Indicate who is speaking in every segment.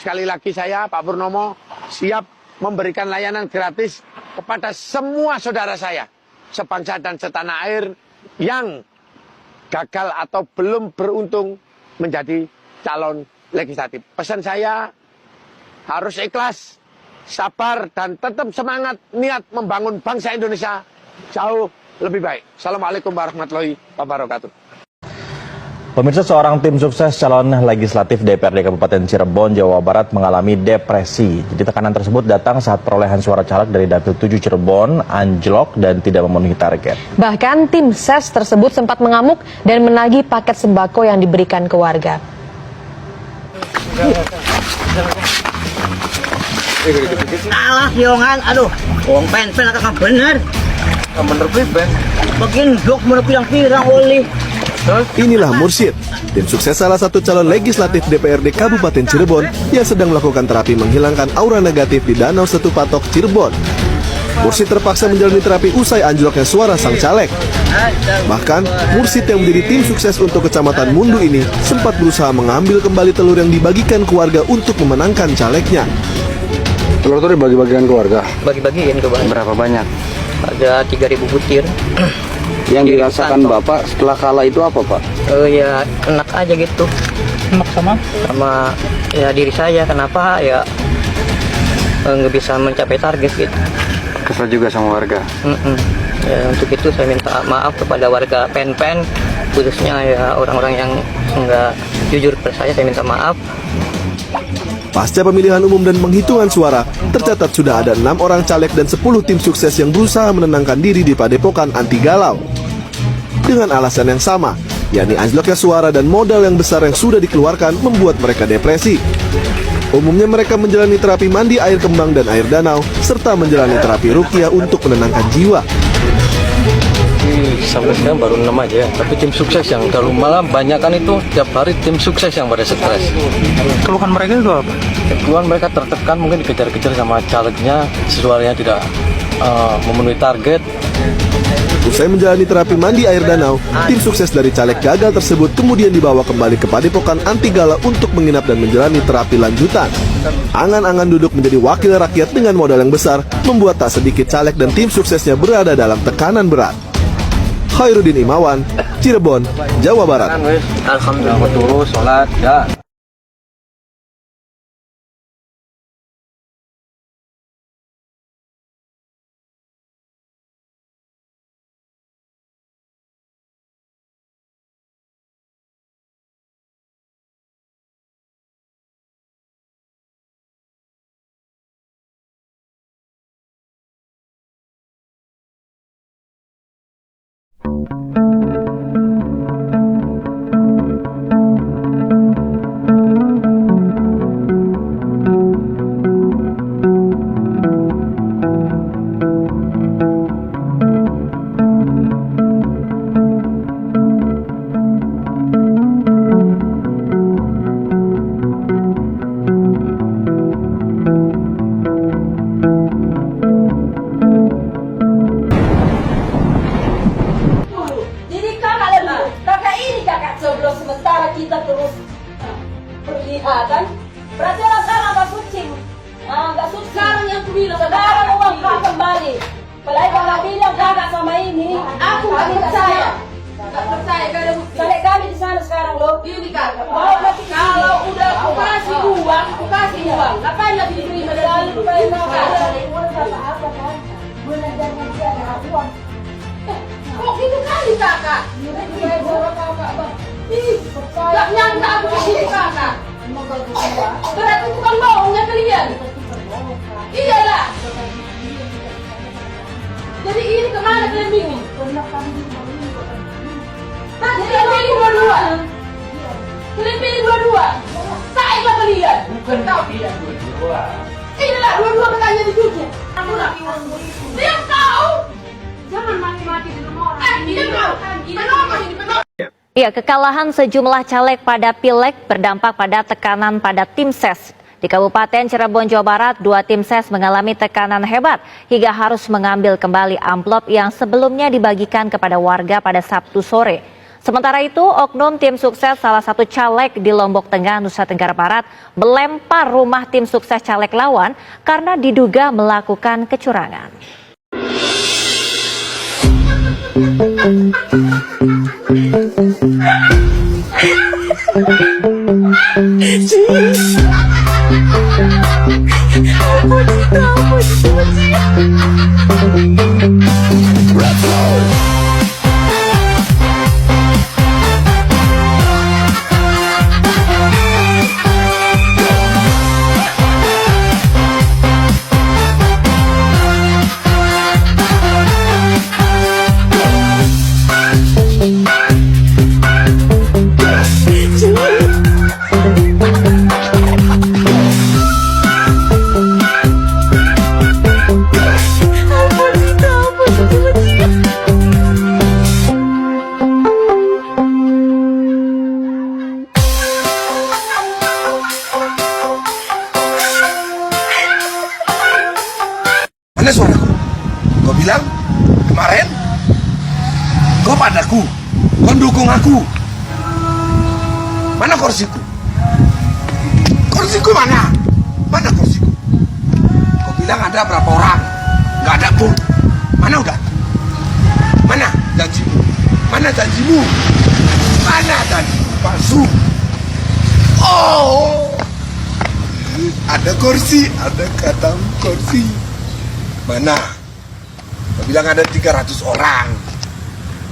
Speaker 1: Sekali lagi saya, Pak Purnomo, siap memberikan layanan gratis kepada semua saudara saya, sebangsa dan setanah air yang gagal atau belum beruntung menjadi calon legislatif. Pesan saya harus ikhlas, sabar, dan tetap semangat niat membangun bangsa Indonesia jauh lebih baik. Assalamualaikum warahmatullahi wabarakatuh.
Speaker 2: Pemirsa, seorang tim sukses calon legislatif DPRD Kabupaten Cirebon, Jawa Barat mengalami depresi. Jadi tekanan tersebut datang saat perolehan suara caleg dari Dapil 7 Cirebon anjlok dan tidak memenuhi target.
Speaker 3: Bahkan tim ses tersebut sempat mengamuk dan menagih paket sembako yang diberikan ke warga.
Speaker 4: Alah yongan, aduh, wong pen akan bener.
Speaker 1: Bener ben.
Speaker 4: Bagian dok mau pirang-pirang oli.
Speaker 5: Inilah Mursyid, tim sukses salah satu calon legislatif DPRD Kabupaten Cirebon yang sedang melakukan terapi menghilangkan aura negatif di Danau Setu Patok, Cirebon. Mursyid terpaksa menjalani terapi usai anjloknya suara sang caleg. Bahkan, Mursyid yang menjadi tim sukses untuk Kecamatan Mundu ini sempat berusaha mengambil kembali telur yang dibagikan ke warga untuk memenangkan calegnya.
Speaker 1: Telur itu dibagi-bagikan ke warga?
Speaker 4: Bagi-bagiin ke warga.
Speaker 1: Berapa banyak?
Speaker 4: Ada 3.000 butir.
Speaker 1: Yang dirasakan Bapak setelah kalah itu apa, Pak?
Speaker 4: Ya enak aja gitu.
Speaker 6: Enak sama
Speaker 4: Ya diri saya, kenapa ya nggak bisa mencapai target gitu.
Speaker 1: Kesal juga sama warga?
Speaker 4: Ya, untuk itu saya minta maaf kepada warga Pen-Pen, khususnya ya orang-orang yang nggak jujur kepada saya minta maaf.
Speaker 5: Pasca pemilihan umum dan penghitungan suara, tercatat sudah ada 6 orang caleg dan 10 tim sukses yang berusaha menenangkan diri di padepokan anti galau. Dengan alasan yang sama, yakni anjloknya suara dan modal yang besar yang sudah dikeluarkan membuat mereka depresi. Umumnya mereka menjalani terapi mandi air kembang dan air danau, serta menjalani terapi ruqyah untuk menenangkan jiwa.
Speaker 6: sampai sekarang baru 6 aja, tapi tim sukses yang kalau malam banyak kan itu tiap hari tim sukses yang pada stres.
Speaker 7: Keluhan mereka itu apa?
Speaker 6: Keluhan mereka tertekan, mungkin dikejar-kejar sama calegnya, suaranya tidak memenuhi target.
Speaker 5: Usai menjalani terapi mandi air danau, tim sukses dari caleg gagal tersebut kemudian dibawa kembali ke padepokan anti gala untuk menginap dan menjalani terapi lanjutan. Angan-angan duduk menjadi wakil rakyat dengan modal yang besar membuat tak sedikit caleg dan tim suksesnya berada dalam tekanan berat. Khairuddin Imawan, Cirebon, Jawa Barat.
Speaker 6: Alhamdulillah, terus sholat ya.
Speaker 8: Kita terus perlihatan, berarti orang sekarang agak suci, agak suci. Sekarang yang aku bilang, sekarang uang kau kembali. Apalagi kalau bilang kakak sama ini, aku nggak percaya. Nggak percaya, gak ada bukti. Balik kami di sana sekarang loh. Ini kakak. Kalau udah aku kasih uang, ngapain lagi diterima dari sini? Kok gitu kali kakak? Gak nyangka aku kesini kakak. Berarti bukan bohongnya kalian. Iyalah. Jadi ini kemana kalian bingung? Tadi kalian pilih dua-dua. Kalian pilih dua-dua. Saiklah kalian. Bukan kau pilih dua-dua. Inilah dua-dua katanya dicuci. Aku nak diam kau. Jangan mati-mati di rumah orang. Diam kau. Kenapa ini?
Speaker 3: Ya, kekalahan sejumlah caleg pada Pileg berdampak pada tekanan pada tim ses. Di Kabupaten Cirebon, Jawa Barat, 2 tim ses mengalami tekanan hebat hingga harus mengambil kembali amplop yang sebelumnya dibagikan kepada warga pada Sabtu sore. Sementara itu, oknum tim sukses salah satu caleg di Lombok Tengah, Nusa Tenggara Barat melempar rumah tim sukses caleg lawan karena diduga melakukan kecurangan.
Speaker 9: Mana suaraku? Kau bilang kemarin kau padaku, kau dukung aku. Mana kursiku? Kursiku mana? Mana kursiku? Kau bilang ada berapa orang? Nggak ada pun. Mana udah? Mana janjimu? Mana janjimu? Mana janjimu palsu? Oh, ada kursi, ada kata kursi. Mana? Kau bilang ada 300 orang.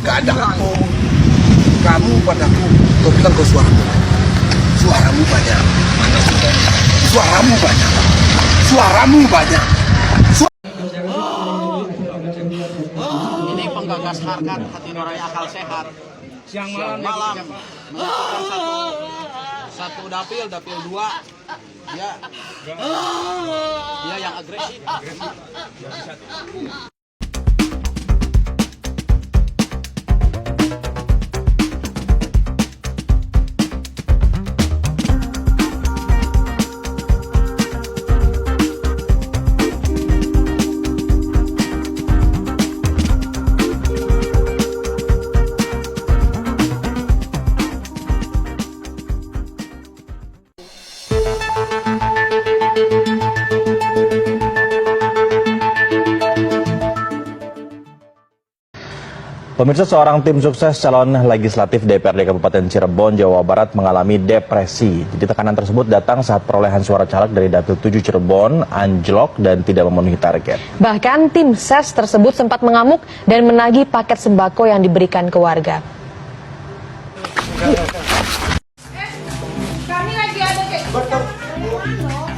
Speaker 9: Gak ada kamu. Kamu padaku. Kau bilang kau suaramu. Suaramu banyak. Mana suaranya? Suaramu banyak. Suaramu banyak.
Speaker 10: Ini penggagas harkat hati nurani akal sehat. Siang malam satu dapil 2. Dia yang agresif.
Speaker 2: Pemirsa, seorang tim sukses calon legislatif DPRD Kabupaten Cirebon, Jawa Barat mengalami depresi. Jadi tekanan tersebut datang saat perolehan suara caleg dari Dapil 7 Cirebon anjlok dan tidak memenuhi target.
Speaker 11: Bahkan tim ses tersebut sempat mengamuk dan menagih paket sembako yang diberikan ke warga.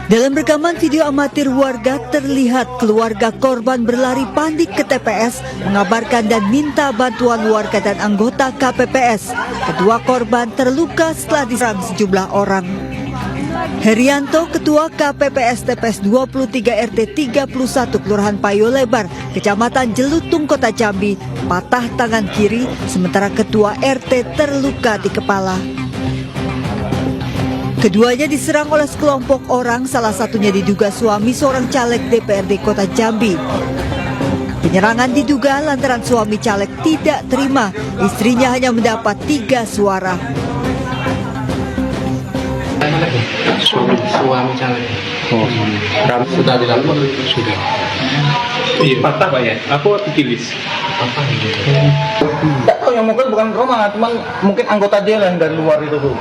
Speaker 12: Dalam rekaman video amatir warga terlihat keluarga korban berlari panik ke TPS mengabarkan dan minta bantuan warga dan anggota KPPS. Kedua korban terluka setelah diserang sejumlah orang. Herianto, Ketua KPPS TPS 23 RT 31 Kelurahan Payo Lebar, Kecamatan Jelutung, Kota Jambi, patah tangan kiri, sementara Ketua RT terluka di kepala. Keduanya diserang oleh sekelompok orang, salah satunya diduga suami seorang caleg DPRD Kota Jambi. Penyerangan diduga lantaran suami caleg tidak terima istrinya hanya mendapat 3 suara.
Speaker 10: Suami caleg. Sudah dilapor? Sudah. Iya. Patah Pak ya? Aku tilis. Patah gitu.
Speaker 4: Tidak tahu, yang mungkin bukan Roma, cuman mungkin anggota dia yang dari luar itu tuh.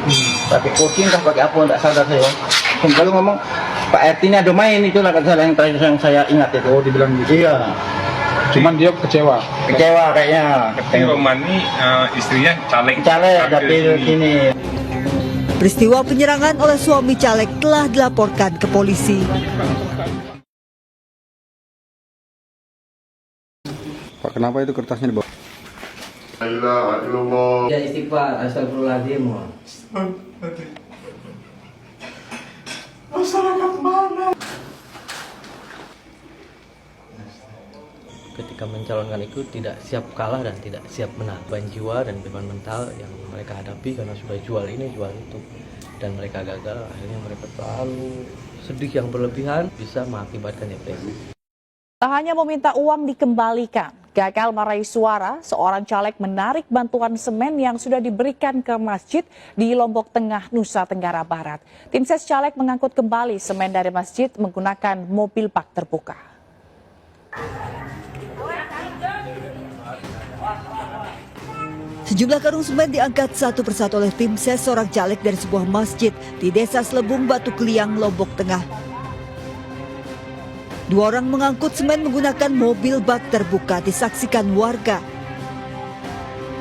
Speaker 4: Pakai kucing kah, pakai apa, tidak sadar saya. Kalau ngomong Pak RT ini ada main, itu lah kata yang terakhir yang saya ingat itu. Oh, dibilang gitu. Iya.
Speaker 13: Cuman dia kecewa.
Speaker 4: Kecewa kayaknya.
Speaker 13: Tapi Romani istrinya caleg.
Speaker 4: Caleg dari sini.
Speaker 12: Peristiwa penyerangan oleh suami caleg telah dilaporkan ke polisi.
Speaker 13: Pak, kenapa itu kertasnya dibawa?
Speaker 4: Ya istighfar, astagfirullahaladzim.
Speaker 13: Masyarakat mana?
Speaker 4: Ketika mencalonkan itu tidak siap kalah dan tidak siap menang. Beban jiwa dan beban mental yang mereka hadapi karena sudah jual ini, jual itu. Dan mereka gagal, akhirnya mereka terlalu sedih yang berlebihan bisa mengakibatkan depresi.
Speaker 14: Tak hanya meminta uang dikembalikan, Gagal meraih suara, seorang caleg menarik bantuan semen yang sudah diberikan ke masjid di Lombok Tengah, Nusa Tenggara Barat. Tim ses caleg mengangkut kembali semen dari masjid menggunakan mobil bak terbuka.
Speaker 12: Sejumlah karung semen diangkat satu persatu oleh tim ses seorang caleg dari sebuah masjid di Desa Selebung, Batu Kliang, Lombok Tengah. Dua orang mengangkut semen menggunakan mobil bak terbuka disaksikan warga.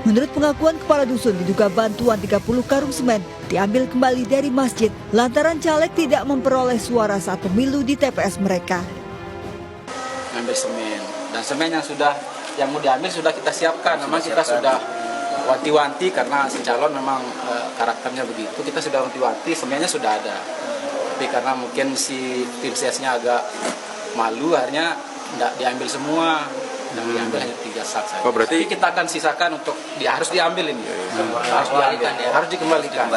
Speaker 12: Menurut pengakuan kepala dusun, diduga bantuan 30 karung semen diambil kembali dari masjid lantaran caleg tidak memperoleh suara saat pemilu di TPS mereka.
Speaker 15: Ngambil semen, dan semen yang mau diambil sudah kita siapkan. Memang kita sudah wanti-wanti karena si calon memang karakternya begitu. Kita sudah wanti-wanti, semennya sudah ada. Tapi karena mungkin si tim sesnya agak malu, akhirnya tidak diambil semua. Yang diambil hanya 3 sak saja.
Speaker 13: Oh, berarti...
Speaker 15: Tapi kita akan sisakan untuk harus diambil ini. Harus dikembalikan.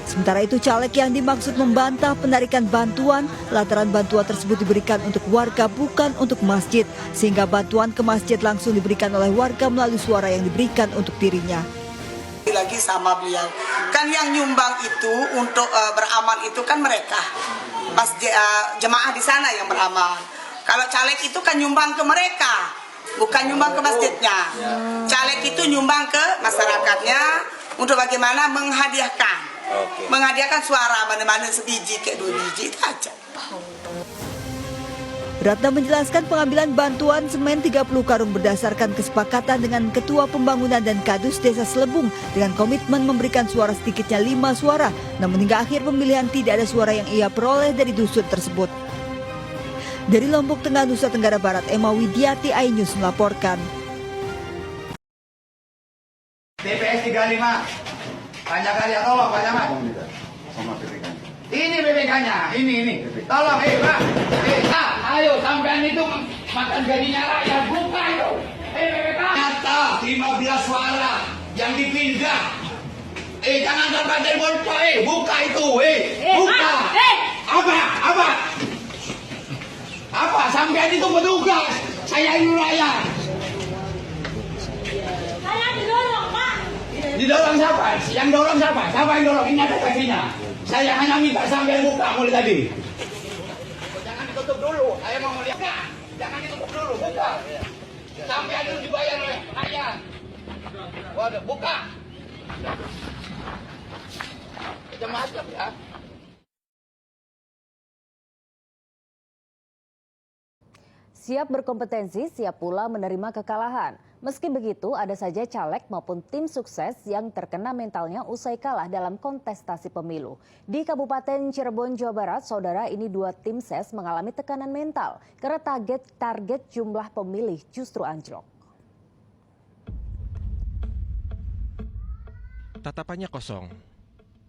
Speaker 12: Sementara itu caleg yang dimaksud membantah penarikan bantuan lantaran bantuan tersebut diberikan untuk warga bukan untuk masjid, sehingga bantuan ke masjid langsung diberikan oleh warga melalui suara yang diberikan untuk dirinya.
Speaker 16: Lagi sama beliau, kan yang nyumbang itu untuk beramal itu kan mereka, jemaah di sana yang beramal. Kalau caleg itu kan nyumbang ke mereka, bukan nyumbang ke masjidnya. Caleg itu nyumbang ke masyarakatnya untuk bagaimana menghadiahkan. Menghadiahkan suara mana-mana sebiji kayak 2 biji itu aja.
Speaker 12: Ratna menjelaskan pengambilan bantuan semen 30 karung berdasarkan kesepakatan dengan Ketua Pembangunan dan Kadus Desa Selebung dengan komitmen memberikan suara sedikitnya 5 suara. Namun hingga akhir pemilihan tidak ada suara yang ia peroleh dari dusun tersebut. Dari Lombok Tengah, Nusa Tenggara Barat, Emma Widiati, iNews melaporkan.
Speaker 17: TPS 35. Banyak kali ya, tolong Pak Camat. Ini BPK-nya, ini. Tolong, Pak. Ayo sampean itu makan gajinya rakyat, buka itu. BPK. Nyata 15 suara yang dipindah. Jangan sampai telepon, buka itu, buka. Apa? Sampean itu petugas. Saya ini rakyat.
Speaker 8: Saya didorong, Pak.
Speaker 17: Didorong siapa? Yang dorong siapa? Siapa yang dorong? Ini ada kakinya. Saya hanya minta sampai buka mulai tadi. Jangan ditutup dulu. Saya mau melihat. Jangan ditutup dulu. Buka. Sampai dulu dibayar oleh rakyat. Waduh, buka. Macam-macam ya.
Speaker 3: Siap berkompetensi, siap pula menerima kekalahan. Meski begitu, ada saja caleg maupun tim sukses yang terkena mentalnya usai kalah dalam kontestasi pemilu. Di Kabupaten Cirebon, Jawa Barat, saudara, ini 2 tim ses mengalami tekanan mental karena target jumlah pemilih justru anjlok.
Speaker 18: Tatapannya kosong,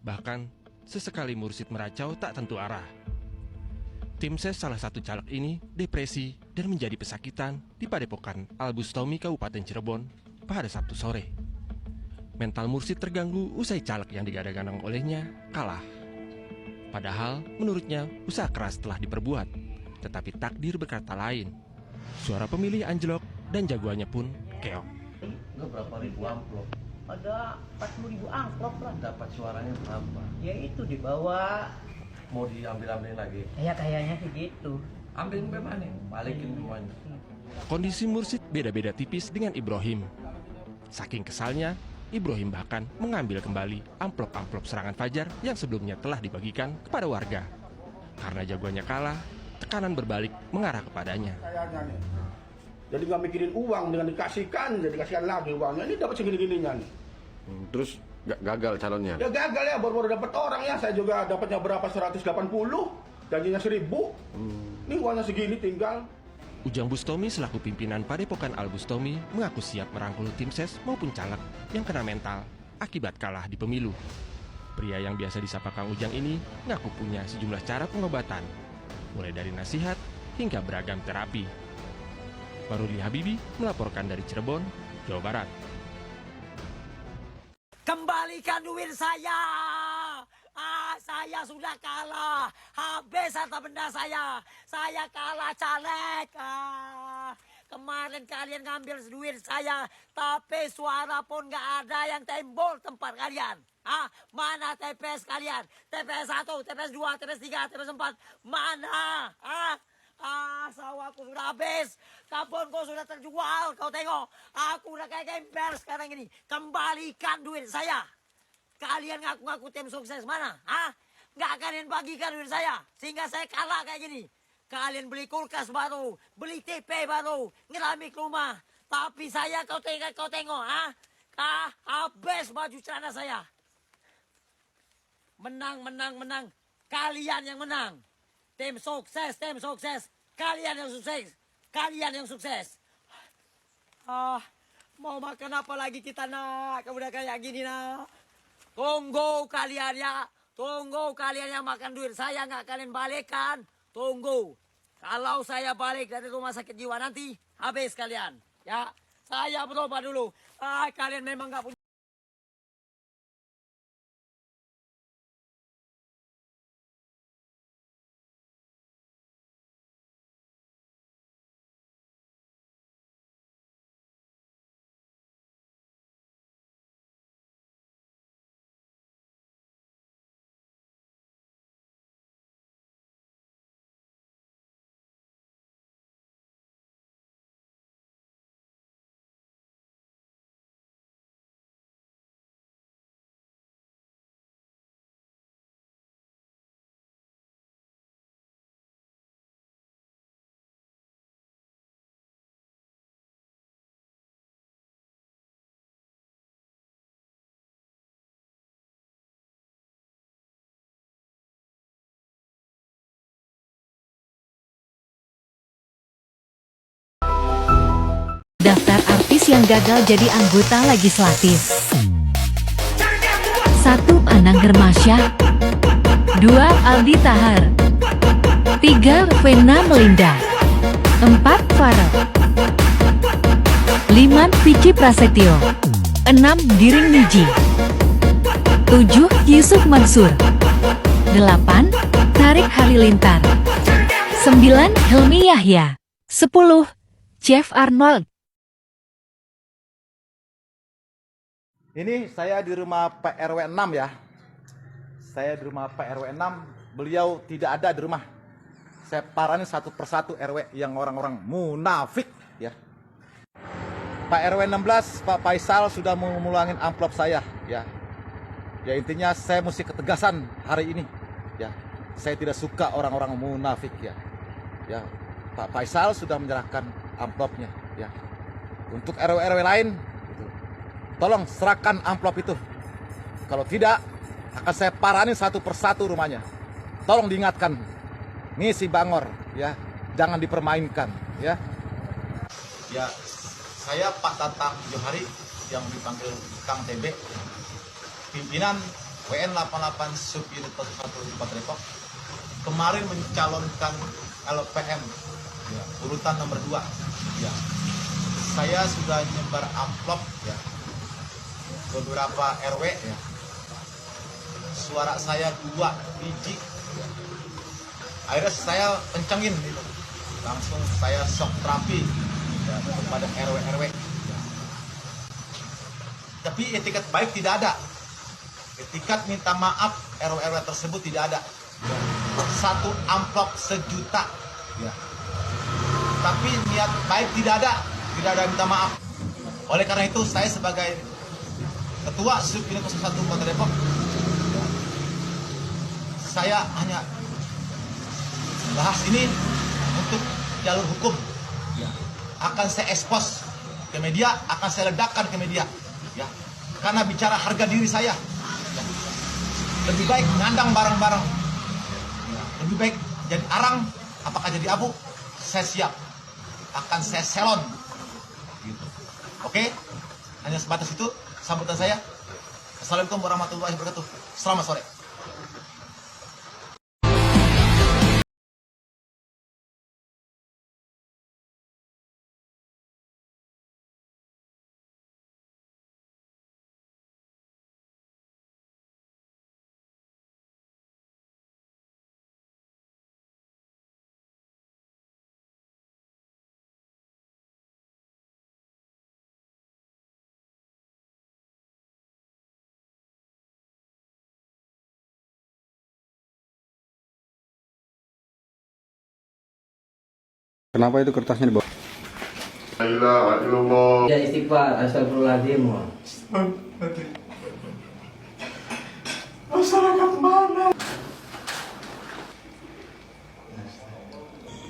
Speaker 18: bahkan sesekali Mursid meracau tak tentu arah. Tim ses salah satu caleg ini depresi dan menjadi pesakitan di Padepokan Al-Bustomi, Kabupaten Cirebon pada Sabtu sore. Mental Mursid terganggu usai caleg yang digadang-gadang olehnya kalah. Padahal menurutnya usaha keras telah diperbuat, tetapi takdir berkata lain. Suara pemilih anjlok dan jagoannya pun keok.
Speaker 6: Enggak berapa ribu amplop?
Speaker 19: Ada 40.000 amplop lah.
Speaker 6: Dapat suaranya berapa?
Speaker 19: Ya itu dibawa.
Speaker 6: Mau diambil-ambilin lagi?
Speaker 19: Ya kayaknya sih gitu.
Speaker 6: Ambilin bagaimana? Balikin semuanya.
Speaker 18: Kondisi Mursid beda-beda tipis dengan Ibrahim. Saking kesalnya, Ibrahim bahkan mengambil kembali amplop-amplop serangan fajar yang sebelumnya telah dibagikan kepada warga. Karena jagoannya kalah, tekanan berbalik mengarah kepadanya.
Speaker 20: Jadi nggak mikirin uang, dengan dikasihkan, jadi kasihkan lagi uangnya. Ini dapat segini-gininya nih.
Speaker 21: Terus gagal calonnya?
Speaker 20: Ya gagal ya, baru-baru dapat orang ya. Saya juga dapatnya berapa, 180, janjinya 1000. Ini uangnya segini tinggal.
Speaker 18: Ujang Bustomi selaku pimpinan Padepokan Al-Bustomi mengaku siap merangkul tim ses maupun caleg yang kena mental akibat kalah di pemilu. Pria yang biasa disapa Kang Ujang ini mengaku punya sejumlah cara pengobatan, mulai dari nasihat hingga beragam terapi. Baruli Habibi melaporkan dari Cirebon, Jawa Barat.
Speaker 19: Kembalikan duit saya. Saya sudah kalah. Habis harta benda saya. Saya kalah caleg. Kemarin kalian ngambil duit saya, tapi suara pun nggak ada yang tembol tempat kalian. Mana TPS kalian? TPS 1, TPS 2, TPS 3, TPS 4. Mana? Sawahku sudah habis. Kebunku sudah terjual. Kau tengok. Aku udah kayak gembel sekarang ini. Kembalikan duit saya. Kalian ngaku-ngaku tim sukses mana? Nggak kalian bagikan duit saya. Sehingga saya kalah kayak gini. Kalian beli kulkas baru. Beli TV baru. Ngeramik rumah. Tapi saya kau tengok. Habis baju celana saya. Menang. Kalian yang menang. Tim sukses. Kalian yang sukses. Mau makan apa lagi kita nak? Udah kayak gini nak. Tunggu kalian ya. Tunggu kalian yang makan duit saya nggak kalian balikkan. Tunggu. Kalau saya balik dari rumah sakit jiwa nanti, habis kalian. Ya, saya berobat dulu. Kalian memang nggak punya.
Speaker 1: Daftar artis yang gagal jadi anggota legislatif. 1. Anang Hermansyah. 2. Aldi Tahar. 3. Vena Melinda. 4. Farel. 5. Vici Prasetyo. 6. Diring Niji. 7. Yusuf Mansur. 8. Tarik Halilintar. 9. Helmi Yahya. 10. Chef Arnold.
Speaker 22: Ini saya di rumah PRW 6 ya. Saya di rumah PRW 6, beliau tidak ada di rumah. Saya parani satu persatu RW yang orang-orang munafik ya. Pak RW 16, Pak Faisal sudah memulangin amplop saya ya. Ya intinya saya mesti ketegasan hari ini ya. Saya tidak suka orang-orang munafik ya. Ya, Pak Faisal sudah menyerahkan amplopnya ya. Untuk RW-RW lain tolong serahkan amplop itu. Kalau tidak, akan saya parani satu persatu rumahnya. Tolong diingatkan, ngisi bangor, ya, jangan dipermainkan, ya. Ya, saya Pak Tatang Johari yang dipanggil Kang TB, pimpinan WN 88 Subunit 41 di Kota Depok, kemarin mencalonkan LPM, ya, urutan nomor 2, ya. Saya sudah nyebar amplop, ya. Beberapa RW ya. Suara saya 2 biji ya. Akhirnya saya kencengin gitu. Langsung saya shock terapi ya, kepada RW-RW ya. Tapi etiket baik tidak ada. Etiket minta maaf RW-RW tersebut tidak ada ya. 1 amplop 1 juta ya. Tapi niat baik tidak ada minta maaf. Oleh karena itu saya sebagai Ketua Subunit 01 Kota Depok, ya, saya hanya bahas ini untuk jalur hukum. Ya. Akan saya expose ke media, akan saya ledakkan ke media. Ya. Karena bicara harga diri saya. Ya. Lebih baik ngandang bareng-bareng. Ya. Lebih baik jadi arang, apakah jadi abu, saya siap. Akan saya selon. Gitu. Oke? Hanya sebatas itu sambutan saya. Assalamualaikum warahmatullahi wabarakatuh. Selamat sore.
Speaker 13: Kenapa itu kertasnya dibawa?
Speaker 6: Ya istighfar, astagfirullahaladzim.
Speaker 17: Masyarakat mana?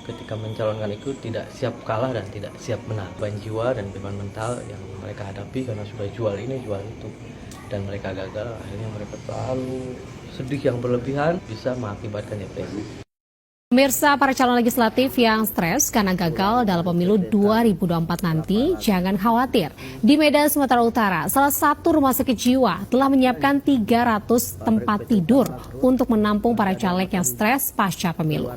Speaker 6: Ketika mencalonkan itu tidak siap kalah dan tidak siap menang. Beban jiwa dan beban mental yang mereka hadapi karena sudah jual ini, jual itu. Dan mereka gagal, akhirnya mereka terlalu sedih yang berlebihan bisa mengakibatkan depresi.
Speaker 5: Pemirsa, para calon legislatif yang stres karena gagal dalam pemilu 2024 nanti, jangan khawatir. Di Medan, Sumatera Utara, salah satu rumah sakit jiwa telah menyiapkan 300 tempat tidur untuk menampung para caleg yang stres pasca pemilu.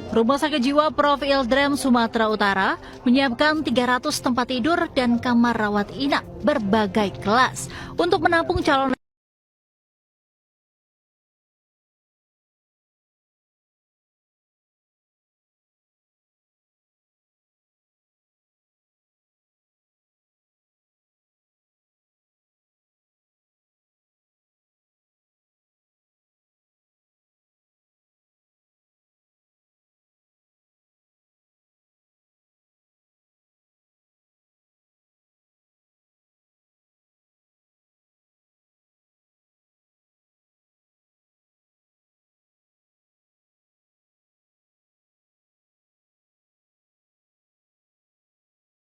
Speaker 7: Rumah Sakit Jiwa Prof. Ildrem Sumatera Utara menyiapkan 300 tempat tidur dan kamar rawat inap berbagai kelas untuk menampung calon